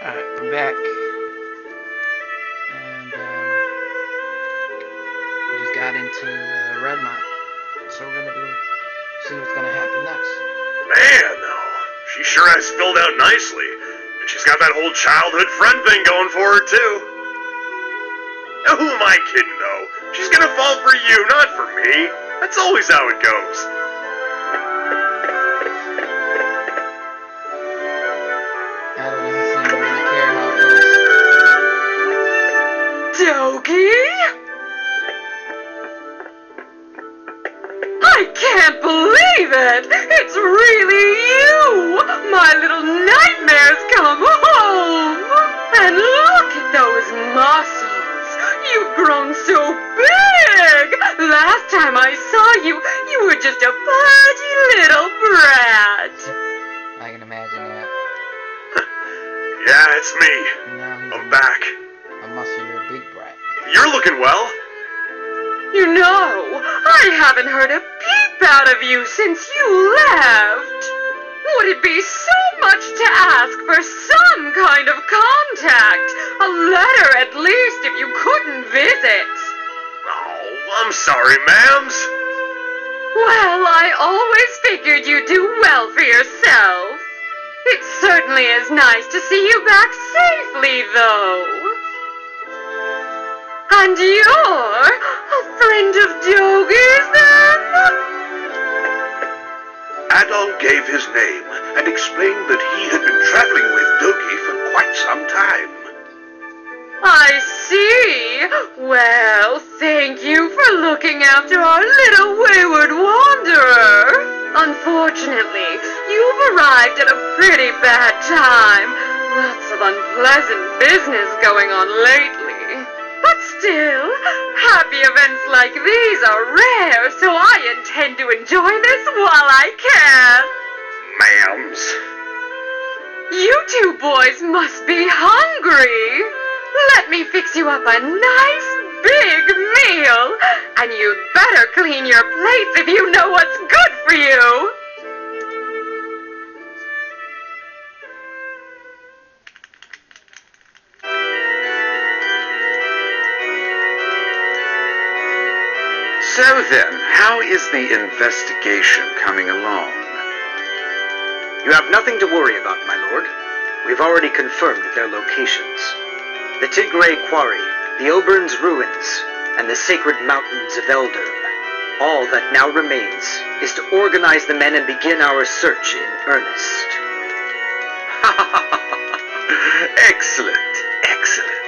Alright, we're back. And we just got into Redmont. So we're gonna see what's gonna happen next. Man, though, she sure has filled out nicely. And she's got that whole childhood friend thing going for her, too. Now, who am I kidding, though? She's gonna fall for you, not for me. That's always how it goes. Adam doesn't seem to really care how it goes. Dogie? I can't believe it! It's really you! My little nightmare's come home! And look at those muscles! You've grown so big! Last time I saw you, you were just a pudgy little brat! I can imagine that. Yeah, it's me. Now he's I'm back. a muscular big brat. You're looking well. You know, I haven't heard a peep out of you since you left. Would it be so much to ask for some kind of contact? A letter at least if you couldn't visit. Oh, I'm sorry, ma'ams. Well, I always figured you'd do well for yourself. It certainly is nice to see you back safely, though. And you're a friend of Dogie's, then? Adol gave his name and explained that he had been traveling with Dogi for quite some time. I see. Well, thank you for looking after our little wayward wanderer. Unfortunately, you've arrived at a pretty bad time. Lots of unpleasant business going on lately. But still, happy events like these are rare, so I intend to enjoy this while I can. Ma'ams. You two boys must be hungry. Let me fix you up a nice big meal, and you'd better clean your plates if you know what's good for you. So then, how is the investigation coming along? You have nothing to worry about, my lord. We've already confirmed their locations. The Tigray Quarry, the Obern's Ruins, and the sacred mountains of Eldern. All that now remains is to organize the men and begin our search in earnest. Excellent, excellent.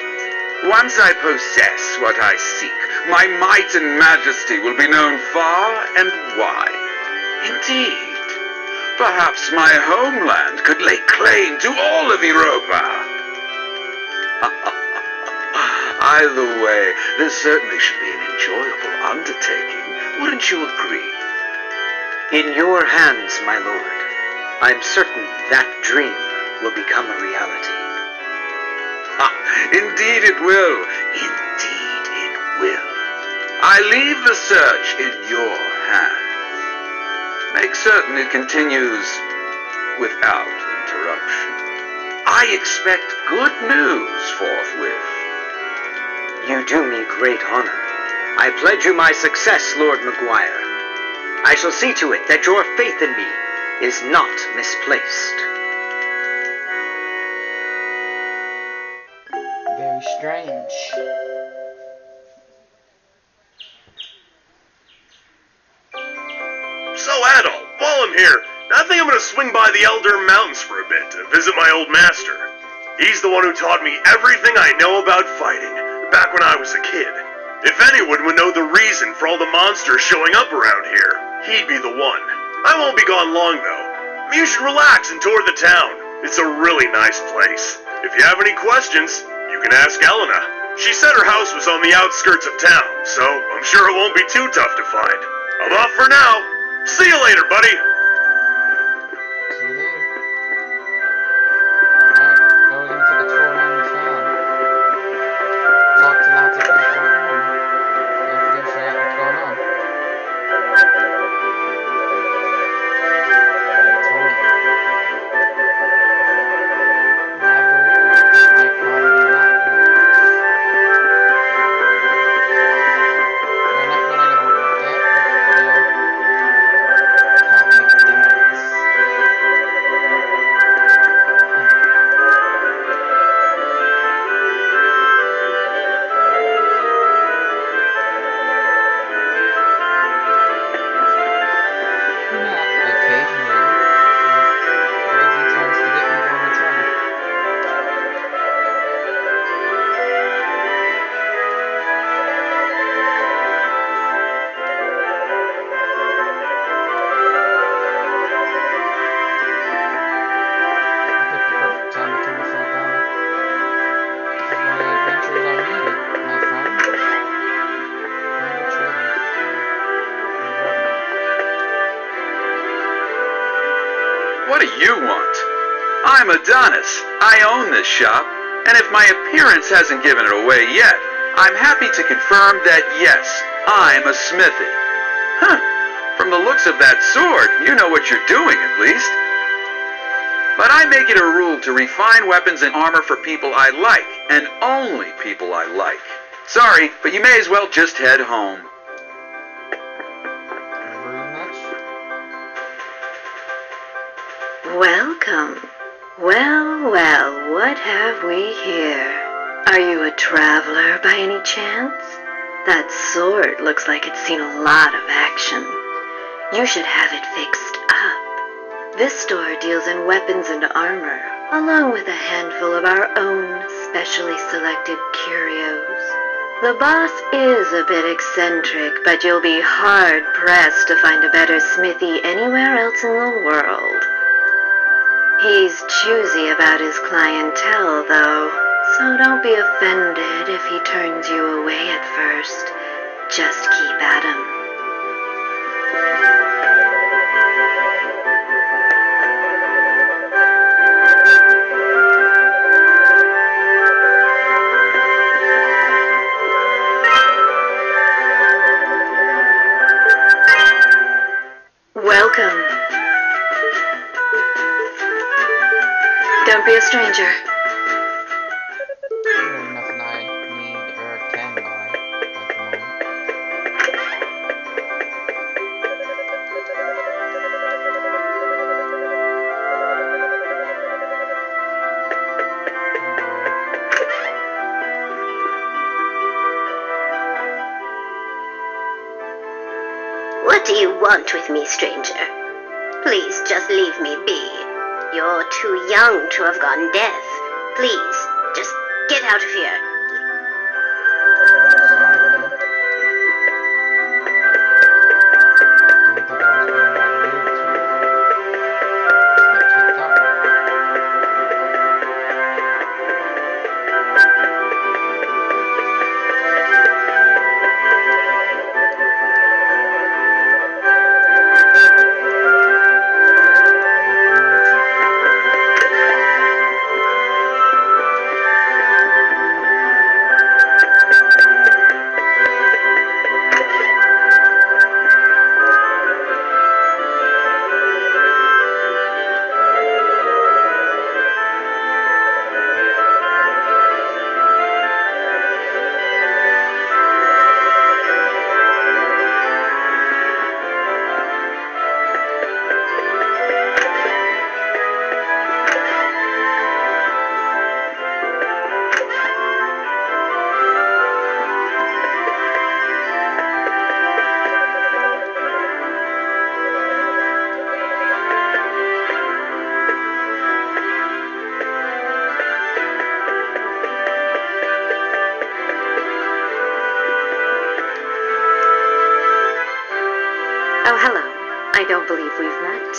Once I possess what I seek, my might and majesty will be known far and wide. Indeed, perhaps my homeland could lay claim to all of Europa. Either way, this certainly should be an enjoyable undertaking. Wouldn't you agree? In your hands, my lord. I'm certain that dream will become a reality. Indeed it will. Indeed it will. I leave the search in your hands. Make certain it continues without interruption. I expect good news forthwith. You do me great honor. I pledge you my success, Lord Maguire. I shall see to it that your faith in me is not misplaced. Very strange. So, Adol, while I'm here, I think I'm gonna swing by the Elder Mountains for a bit to visit my old master. He's the one who taught me everything I know about fighting, back when I was a kid. If anyone would know the reason for all the monsters showing up around here, he'd be the one. I won't be gone long, though. You should relax and tour the town. It's a really nice place. If you have any questions, you can ask Elena. She said her house was on the outskirts of town, so I'm sure it won't be too tough to find. I'm off for now. See you later, buddy. See you later. Alright, so we're gonna take a tour around the town. Talk to lots of people. Don't forget to figure out what's going on. Tour. Rival Adonis. I own this shop, and if my appearance hasn't given it away yet, I'm happy to confirm that yes, I'm a smithy. Huh. From the looks of that sword, you know what you're doing at least. But I make it a rule to refine weapons and armor for people I like, and only people I like. Sorry, but you may as well just head home. Very much. Welcome. Well, well, what have we here? Are you a traveler by any chance? That sword looks like it's seen a lot of action. You should have it fixed up. This store deals in weapons and armor, along with a handful of our own specially selected curios. The boss is a bit eccentric, but you'll be hard-pressed to find a better smithy anywhere else in the world. He's choosy about his clientele, though, so don't be offended if he turns you away at first. Just keep at him. Welcome. Don't be a stranger. There's nothing I need or can buy at the moment. What do you want with me, stranger? Please just leave me be. You're too young to have gone deaf. Please, just get out of here. Sorry, man. Didn't think I was being that rude to you. Get kicked out real quick. Oh, hello. I don't believe we've met.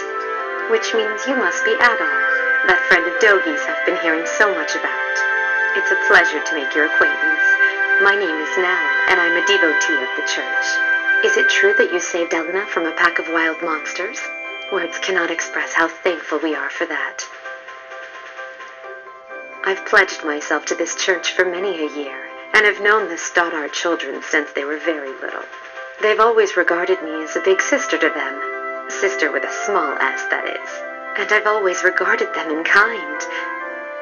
Which means you must be Adolf, that friend of Dogi's I've been hearing so much about. It's a pleasure to make your acquaintance. My name is Nell, and I'm a devotee of the church. Is it true that you saved Elena from a pack of wild monsters? Words cannot express how thankful we are for that. I've pledged myself to this church for many a year, and have known the Stoddard children since they were very little. They've always regarded me as a big sister to them. Sister with a small s, that is. And I've always regarded them in kind,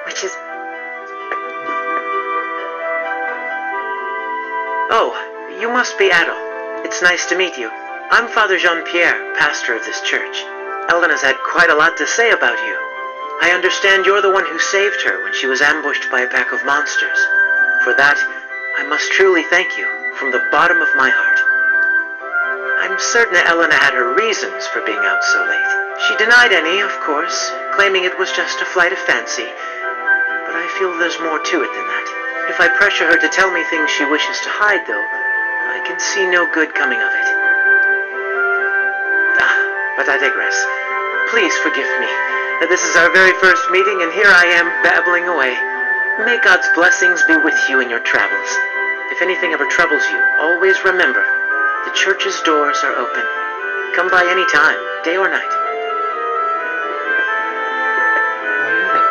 which is... Oh, you must be Adol. It's nice to meet you. I'm Father Jean-Pierre, pastor of this church. Elena's had quite a lot to say about you. I understand you're the one who saved her when she was ambushed by a pack of monsters. For that, I must truly thank you, from the bottom of my heart. I'm certain Elena had her reasons for being out so late. She denied any, of course, claiming it was just a flight of fancy. But I feel there's more to it than that. If I pressure her to tell me things she wishes to hide, though, I can see no good coming of it. But I digress. Please forgive me. This is our very first meeting, and here I am, babbling away. May God's blessings be with you in your travels. If anything ever troubles you, always remember, the church's doors are open. Come by any time, day or night. I get it.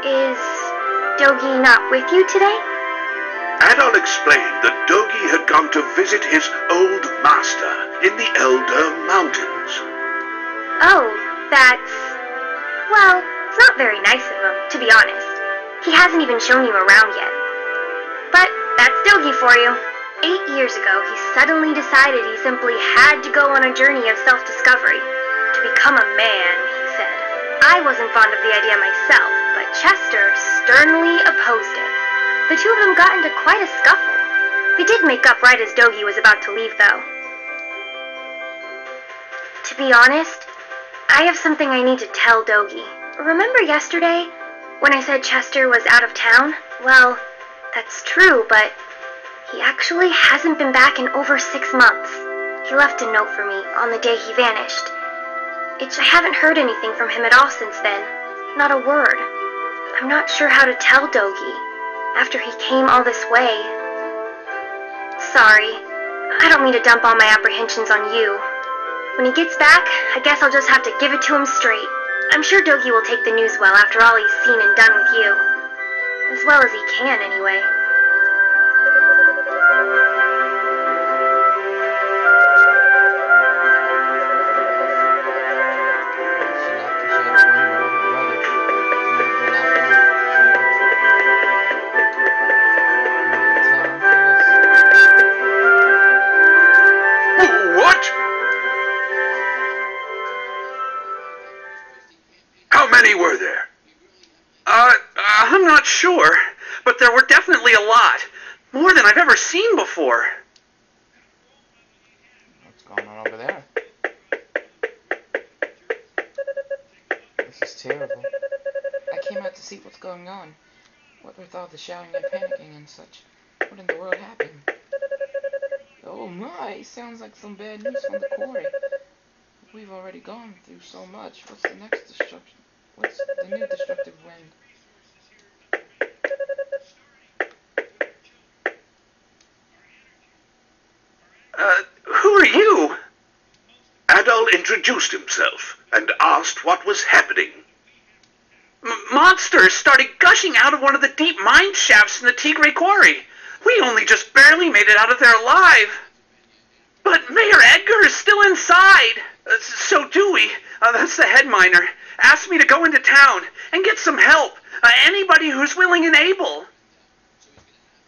Is Dogi not with you today? Adol explained that Dogi had gone to visit his old master in the Elder Mountains. Oh, that's... Well, it's not very nice of him, to be honest. He hasn't even shown you around yet. But that's Dogi for you. 8 years ago, he suddenly decided he simply had to go on a journey of self-discovery. To become a man, he said. I wasn't fond of the idea myself, but Chester sternly opposed it. The two of them got into quite a scuffle. They did make up right as Dogi was about to leave, though. To be honest, I have something I need to tell Dogi. Remember yesterday, when I said Chester was out of town? Well, that's true, but he actually hasn't been back in over 6 months. He left a note for me on the day he vanished. I haven't heard anything from him at all since then. Not a word. I'm not sure how to tell Dogi after he came all this way. Sorry. I don't mean to dump all my apprehensions on you. When he gets back, I guess I'll just have to give it to him straight. I'm sure Dogi will take the news well after all he's seen and done with you. As well as he can, anyway. Were there? I'm not sure, but there were definitely a lot. More than I've ever seen before. What's going on over there? This is terrible. I came out to see what's going on. What with all the shouting and panicking and such? What in the world happened? Oh my, sounds like some bad news from the quarry. We've already gone through so much. What's the next destruction? What's the new destructive wind? Who are you? Adol introduced himself and asked what was happening. Monsters started gushing out of one of the deep mine shafts in the Tigray quarry. We only just barely made it out of there alive. But Mayor Edgar is still inside. So Dewey, that's the head miner, asked me to go into town and get some help. Anybody who's willing and able.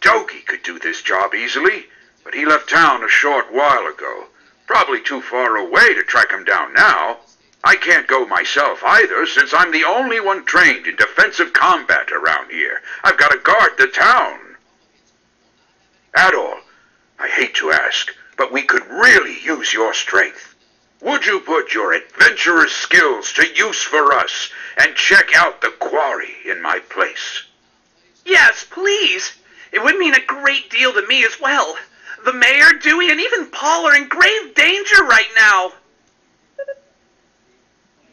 Dogi could do this job easily, but he left town a short while ago. Probably too far away to track him down now. I can't go myself either, since I'm the only one trained in defensive combat around here. I've got to guard the town. Adol, I hate to ask, but we could really use your strength. Would you put your adventurous skills to use for us and check out the quarry in my place? Yes, please. It would mean a great deal to me as well. The mayor, Dewey, and even Paul are in grave danger right now.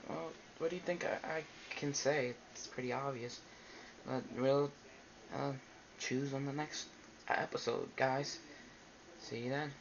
Well, what do you think I can say? It's pretty obvious. But we'll choose on the next episode, guys. See you then.